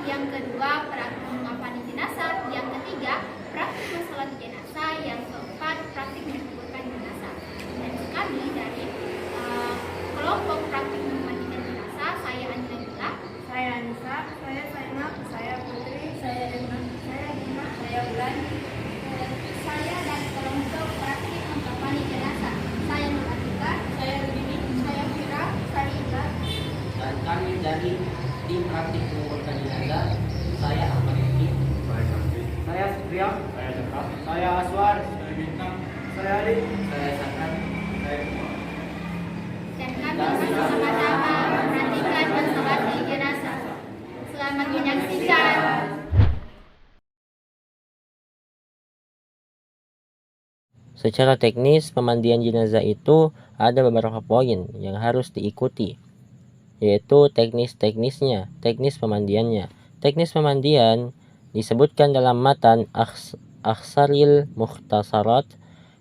Yang kedua, praktik mengkafani jenazah. Yang ketiga, praktik mensolat jenazah. Yang keempat, praktik menguburkan jenazah. Dan sekali dari kelompok praktik memandikan jenazah, saya Anjila, Saya Anissa, saya Sainab, saya Putri, saya Dina, saya Bulan, saya dan kelompok praktik mengkafani jenazah. Saya Nuratika, saya Rudini, saya Fira, saya Ida. Dan kami dari tim praktik menguburkan jenazah, saya Ahmad Rifki, Saya Supriya, saya Jaka, saya Aswar, saya Bintang, saya Ali, saya Sakan, saya Kumar. Dan kami bersama-sama memperhatikan mensolat jenazah. Selamat menyaksikan. Secara teknis, pemandian jenazah itu ada beberapa poin yang harus diikuti, yaitu teknis-teknisnya, teknis pemandiannya. Teknis pemandian disebutkan dalam matan Akhsaril Mukhtasarat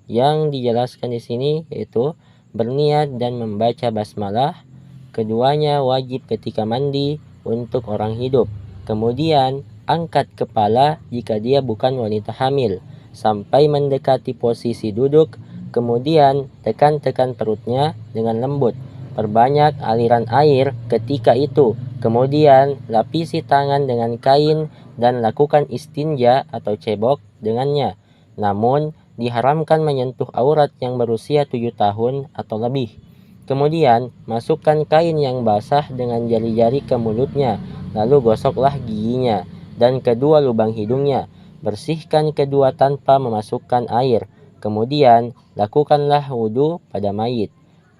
yang dijelaskan di sini, yaitu berniat dan membaca basmalah. Keduanya wajib ketika mandi untuk orang hidup. Kemudian angkat kepala jika dia bukan wanita hamil sampai mendekati posisi duduk, kemudian tekan-tekan perutnya dengan lembut. Perbanyak aliran air ketika itu. Kemudian lapisi tangan dengan kain dan lakukan istinja atau cebok dengannya. Namun diharamkan menyentuh aurat yang berusia 7 tahun atau lebih. Kemudian masukkan kain yang basah dengan jari-jari ke mulutnya, lalu gosoklah giginya dan kedua lubang hidungnya. Bersihkan kedua tanpa memasukkan air. Kemudian lakukanlah wudhu pada mayit.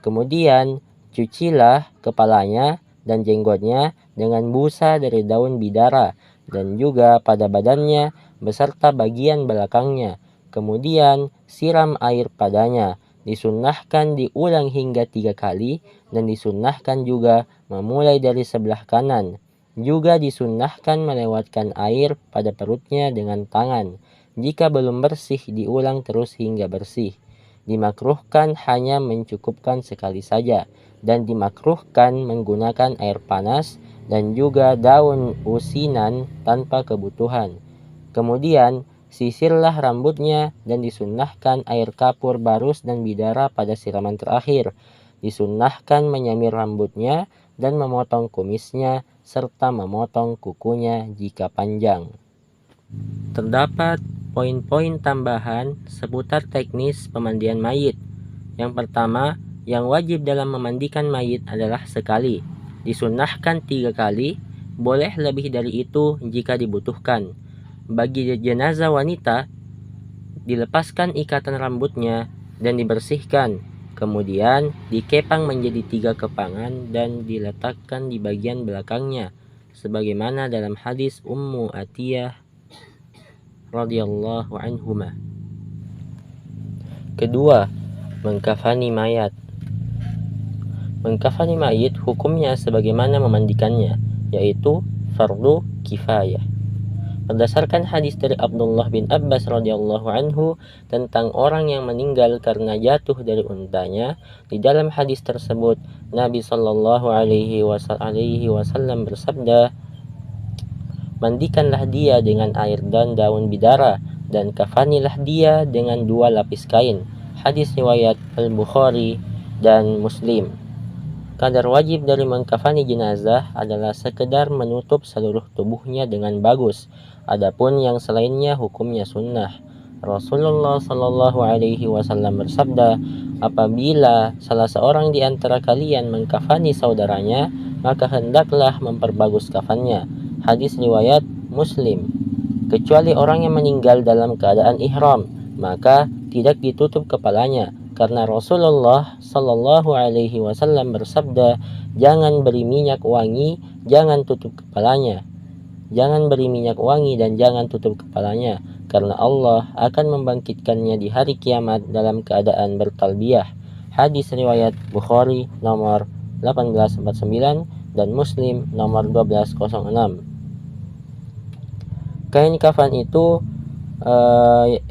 Kemudian cucilah kepalanya dan jenggotnya dengan busa dari daun bidara dan juga pada badannya beserta bagian belakangnya. Kemudian siram air padanya. Disunnahkan diulang hingga 3 kali dan disunnahkan juga memulai dari sebelah kanan. Juga disunnahkan melewatkan air pada perutnya dengan tangan. Jika belum bersih, diulang terus hingga bersih. Dimakruhkan hanya mencukupkan sekali saja, dan dimakruhkan menggunakan air panas dan juga daun usinan tanpa kebutuhan. Kemudian sisirlah rambutnya dan disunnahkan air kapur barus dan bidara pada siraman terakhir. Disunnahkan menyamir rambutnya dan memotong kumisnya serta memotong kukunya jika panjang. Terdapat poin-poin tambahan seputar teknis pemandian mayit. Yang pertama, yang wajib dalam memandikan mayit adalah sekali. Disunnahkan 3 kali, boleh lebih dari itu jika dibutuhkan. Bagi jenazah wanita, dilepaskan ikatan rambutnya dan dibersihkan. Kemudian dikepang menjadi 3 kepangan dan diletakkan di bagian belakangnya, sebagaimana dalam hadis Ummu Atiyah radhiyallahu anhuma. Kedua, mengkafani mayat. Mengkafani mayit hukumnya sebagaimana memandikannya, yaitu fardu kifayah. Berdasarkan hadis dari Abdullah bin Abbas radhiyallahu anhu tentang orang yang meninggal karena jatuh dari untanya, di dalam hadis tersebut Nabi sallallahu alaihi wasallam bersabda, mandikanlah dia dengan air dan daun bidara dan kafanilah dia dengan 2 lapis kain. Hadis riwayat Al-Bukhari dan Muslim. Kadar wajib dari mengkafani jenazah adalah sekedar menutup seluruh tubuhnya dengan bagus. Adapun yang selainnya hukumnya sunnah. Rasulullah Shallallahu Alaihi Wasallam bersabda, apabila salah seorang di antara kalian mengkafani saudaranya, maka hendaklah memperbagus kafannya. Hadis riwayat Muslim. Kecuali orang yang meninggal dalam keadaan ihram, maka tidak ditutup kepalanya, karena Rasulullah Shallallahu Alaihi Wasallam bersabda, jangan beri minyak wangi, jangan tutup kepalanya. Jangan beri minyak wangi dan jangan tutup kepalanya, karena Allah akan membangkitkannya di hari kiamat dalam keadaan bertalbiyah. Hadis riwayat Bukhari nomor 1849 dan Muslim nomor 1206. Kain kafan itu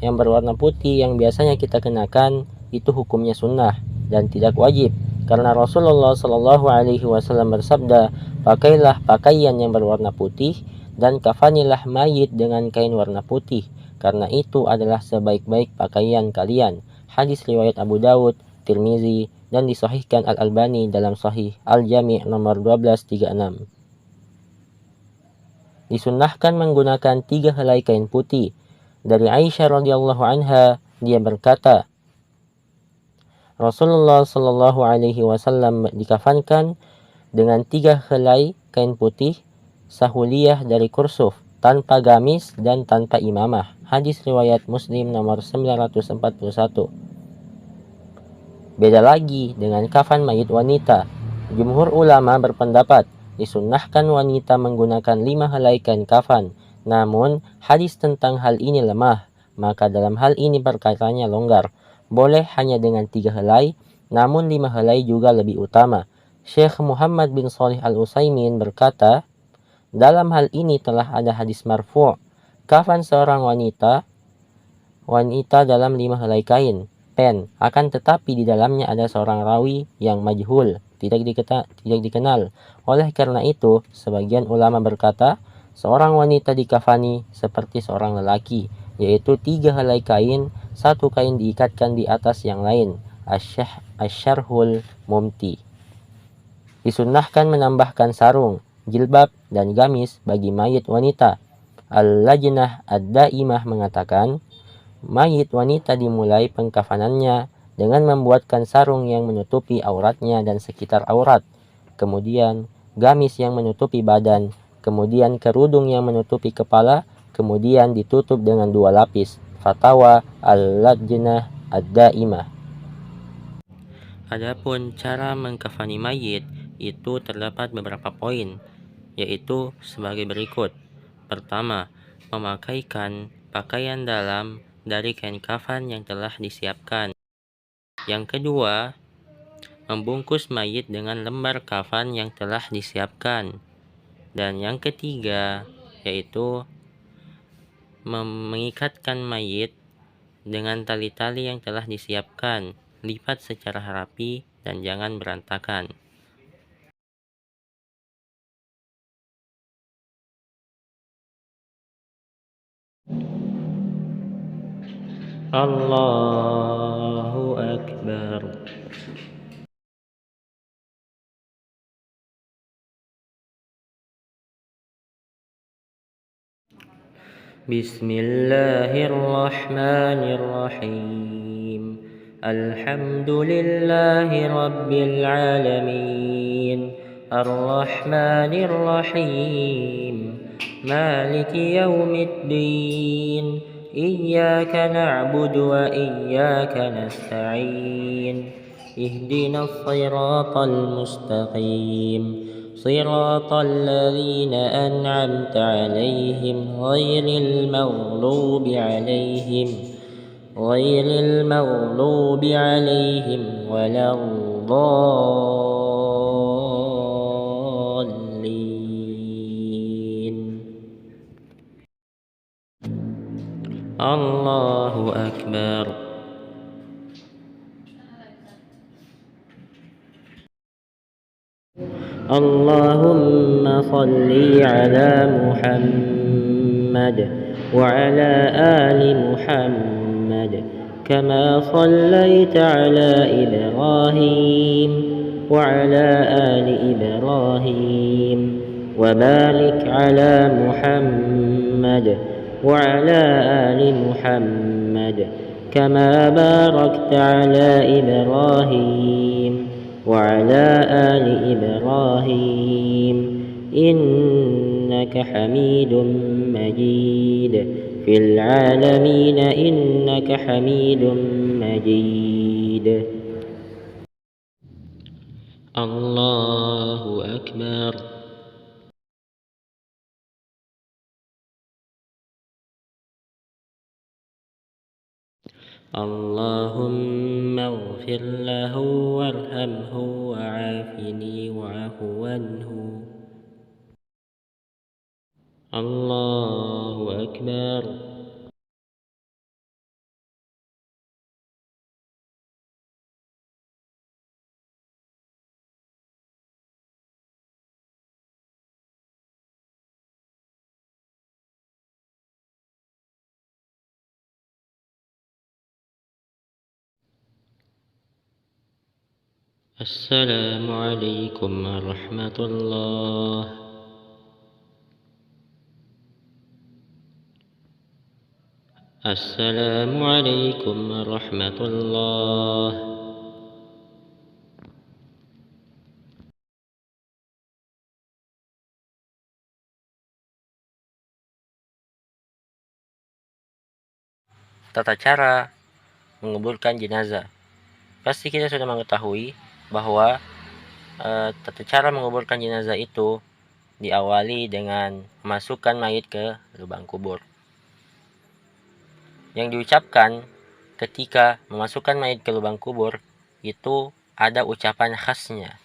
yang berwarna putih yang biasanya kita kenakan itu hukumnya sunnah dan tidak wajib. Karena Rasulullah Shallallahu Alaihi Wasallam bersabda, pakailah pakaian yang berwarna putih dan kafanilah mayit dengan kain warna putih, karena itu adalah sebaik-baik pakaian kalian. Hadis riwayat Abu Dawud, Tirmizi, dan disahihkan Al-Albani dalam Sahih Al-Jami' nomor 1236. Disunnahkan menggunakan 3 helai kain putih. Dari Aisyah radhiyallahu anha, dia berkata, Rasulullah Shallallahu Alaihi Wasallam dikafankan dengan 3 helai kain putih sahuliyah dari kursuf, tanpa gamis dan tanpa imamah. Hadis riwayat Muslim nomor 941. Beda lagi dengan kafan mayit wanita. Jumhur ulama berpendapat disunnahkan wanita menggunakan 5 helai kain kafan. Namun hadis tentang hal ini lemah, maka dalam hal ini perkataannya longgar. Boleh hanya dengan 3 helai, namun 5 helai juga lebih utama. Syekh Muhammad bin Shalih Al-Utsaimin berkata, dalam hal ini telah ada hadis marfu', kafan seorang wanita dalam 5 helai kain, pen, akan tetapi di dalamnya ada seorang rawi yang majhul, tidak dikenal. Oleh karena itu, sebagian ulama berkata, seorang wanita dikafani seperti seorang lelaki, yaitu 3 helai kain, 1 kain diikatkan di atas yang lain. Asyarhul Mumti. Disunnahkan menambahkan sarung, jilbab, dan gamis bagi mayit wanita. Al-Lajnah Ad-Daimah mengatakan, mayit wanita dimulai pengkafanannya dengan membuatkan sarung yang menutupi auratnya dan sekitar aurat, kemudian gamis yang menutupi badan, kemudian kerudung yang menutupi kepala, kemudian ditutup dengan 2 lapis. Fatwa Al-Lajnah Ad-Daimah. Adapun cara mengkafani mayit itu terdapat beberapa poin, yaitu sebagai berikut. Pertama, memakaikan pakaian dalam dari kain kafan yang telah disiapkan. Yang kedua, membungkus mayit dengan lembar kafan yang telah disiapkan. Dan yang ketiga, yaitu mengikatkan mayit dengan tali-tali yang telah disiapkan, lipat secara rapi dan jangan berantakan. Allahu Akbar. Bismillahirrahmanirrahim. Alhamdulillahi Rabbil Alamin. Ar-Rahmanir-Rahim. Maliki Yawmiddin. Iyyaka na'budu wa iyyaka nasta'in. Ihdinas siratal mustaqim. صراط الذين أنعمت عليهم غير المغضوب عليهم ولا الضالين. الله أكبر. اللهم صل على محمد وعلى آل محمد كما صليت على إبراهيم وعلى آل إبراهيم وبارك على محمد وعلى آل محمد كما باركت على إبراهيم وعلى آل إبراهيم إنك حميد مجيد في العالمين إنك حميد مجيد. الله أكبر. اللهم اغفر له وارحمه وعافني واعف عنه. الله أكبر. السلام عليكم ورحمة الله. السلام عليكم ورحمة الله. Tata cara menguburkan jenazah. Pasti kita sudah mengetahui bahwa tata cara menguburkan jenazah itu diawali dengan memasukkan mayat ke lubang kubur. Yang diucapkan ketika memasukkan mayat ke lubang kubur itu ada ucapan khasnya.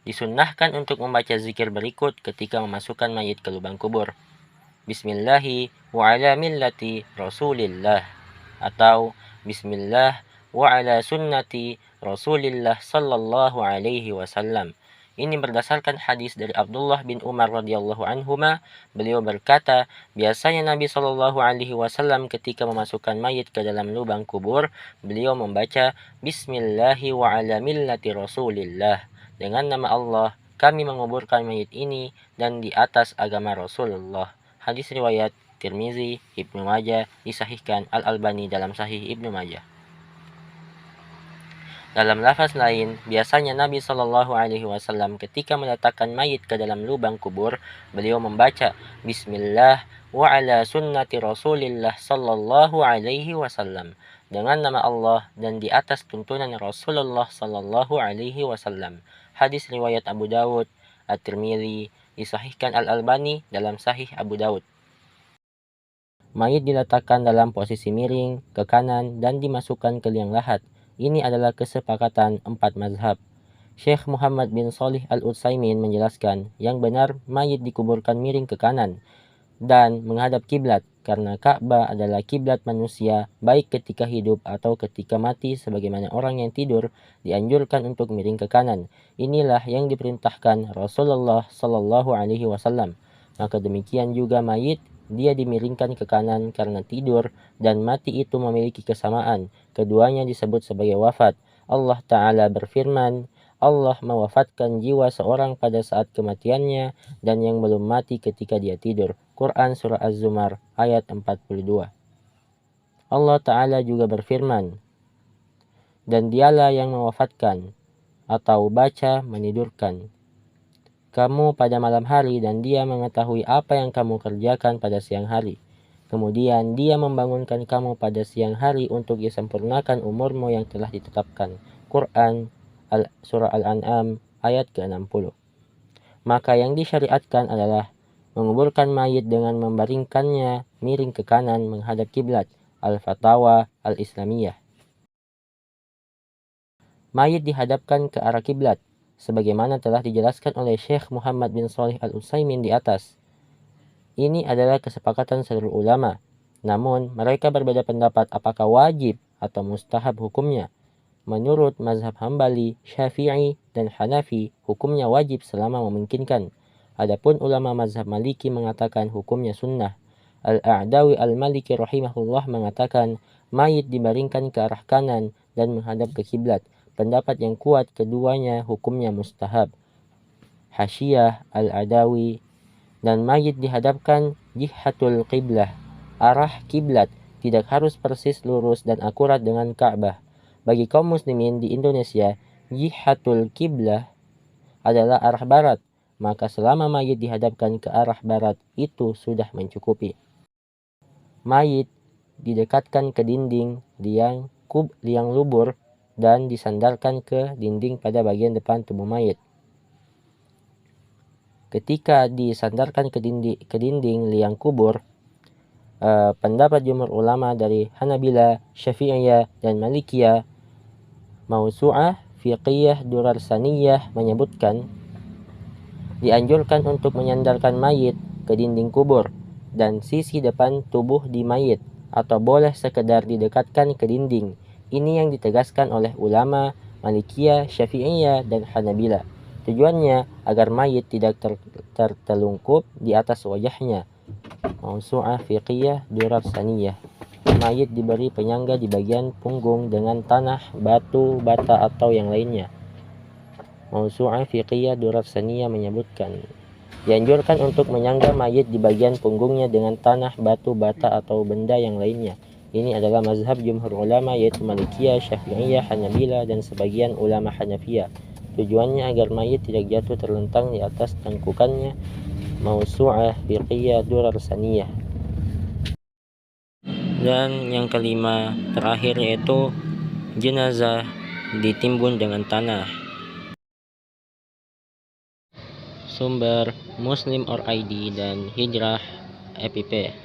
Disunnahkan untuk membaca zikir berikut ketika memasukkan mayat ke lubang kubur. Bismillahi wa ala millati Rasulillah, atau Bismillah wa ala sunnati Rasulillah sallallahu alaihi wasallam. Ini berdasarkan hadis dari Abdullah bin Umar radhiyallahu anhuma. Beliau berkata, biasanya Nabi sallallahu alaihi wasallam ketika memasukkan mayat ke dalam lubang kubur, beliau membaca Bismillahi wa ala millati Rasulillah. Dengan nama Allah kami menguburkan mayat ini dan di atas agama Rasulullah. Hadis riwayat Tirmizi, Ibnu Majah, disahihkan Al-Albani dalam Sahih Ibnu Majah. Dalam lafaz lain, biasanya Nabi Shallallahu Alaihi Wasallam ketika meletakkan mayit ke dalam lubang kubur, beliau membaca Bismillah wa ala sunnati Rasulillah Sallallahu Alaihi Wasallam, dengan nama Allah dan di atas tuntunan Rasulullah Sallallahu Alaihi Wasallam. Hadis riwayat Abu Dawud, At-Tirmizi, disahihkan Al-Albani dalam Sahih Abu Dawud. Mayit diletakkan dalam posisi miring ke kanan dan dimasukkan ke liang lahat. Ini adalah kesepakatan 4 mazhab. Syekh Muhammad bin Shalih Al-Utsaimin menjelaskan, yang benar mayit dikuburkan miring ke kanan dan menghadap kiblat karena Ka'bah adalah kiblat manusia baik ketika hidup atau ketika mati, sebagaimana orang yang tidur dianjurkan untuk miring ke kanan. Inilah yang diperintahkan Rasulullah Sallallahu Alaihi Wasallam. Maka demikian juga mayit, dia dimiringkan ke kanan karena tidur dan mati itu memiliki kesamaan. Keduanya disebut sebagai wafat. Allah Ta'ala berfirman, Allah mewafatkan jiwa seorang pada saat kematiannya dan yang belum mati ketika dia tidur. Quran Surah Az-Zumar ayat 42. Allah Ta'ala juga berfirman, dan dialah yang mewafatkan atau baca menidurkan kamu pada malam hari dan dia mengetahui apa yang kamu kerjakan pada siang hari. Kemudian dia membangunkan kamu pada siang hari untuk disempurnakan umurmu yang telah ditetapkan. Quran Surah Al-An'am ayat ke-60. Maka yang disyariatkan adalah menguburkan mayit dengan membaringkannya miring ke kanan menghadap kiblat. Al-Fatawa Al-Islamiyah. Mayit dihadapkan ke arah kiblat sebagaimana telah dijelaskan oleh Syekh Muhammad bin Shalih Al-Utsaimin di atas. Ini adalah kesepakatan seluruh ulama. Namun, mereka berbeda pendapat apakah wajib atau mustahab hukumnya. Menurut mazhab Hambali, Syafi'i, dan Hanafi, hukumnya wajib selama memungkinkan. Adapun ulama mazhab Maliki mengatakan hukumnya sunnah. Al-A'dawi Al-Maliki rahimahullah mengatakan mayit dibaringkan ke arah kanan dan menghadap ke kiblat. Pendapat yang kuat keduanya hukumnya mustahab. Hasyiyah Al-Adawi, dan mayit dihadapkan jihatul qiblah, arah kiblat, tidak harus persis lurus dan akurat dengan Ka'bah. Bagi kaum muslimin di Indonesia, jihatul qiblah adalah arah barat, maka selama mayit dihadapkan ke arah barat itu sudah mencukupi. Mayit didekatkan ke dinding liang lubur dan disandarkan ke dinding pada bagian depan tubuh mayit. Ketika disandarkan ke dinding liang kubur, pendapat jumhur ulama dari Hanabila, Syafi'iyah, dan Malikiyah, Mausu'ah Fiqiyah Durar Saniyah menyebutkan dianjurkan untuk menyandarkan mayit ke dinding kubur dan sisi depan tubuh di mayit, atau boleh sekedar didekatkan ke dinding. Ini yang ditegaskan oleh ulama Malikiyah, Syafi'iyah, dan Hanabila. Tujuannya agar mayit tidak tertelungkup di atas wajahnya. Mausu'ah Fiqiyah Durar Saniyah. Mayit diberi penyangga di bagian punggung dengan tanah, batu, bata, atau yang lainnya. Mausu'ah Fiqhiyah Durar Saniyah menyebutkan, dianjurkan untuk menyangga mayit di bagian punggungnya dengan tanah, batu, bata, atau benda yang lainnya. Ini adalah mazhab jumhur ulama, yaitu Malikiyah, Syafi'iyah, Hanabilah, dan sebagian ulama Hanafiyah. Tujuannya agar mayit tidak jatuh terlentang di atas tangkukannya. Mausu'ah Fiqhiyah Durar Saniyah. Dan yang kelima terakhir yaitu jenazah ditimbun dengan tanah. Sumber Muslim or ID dan Hijrah FIP.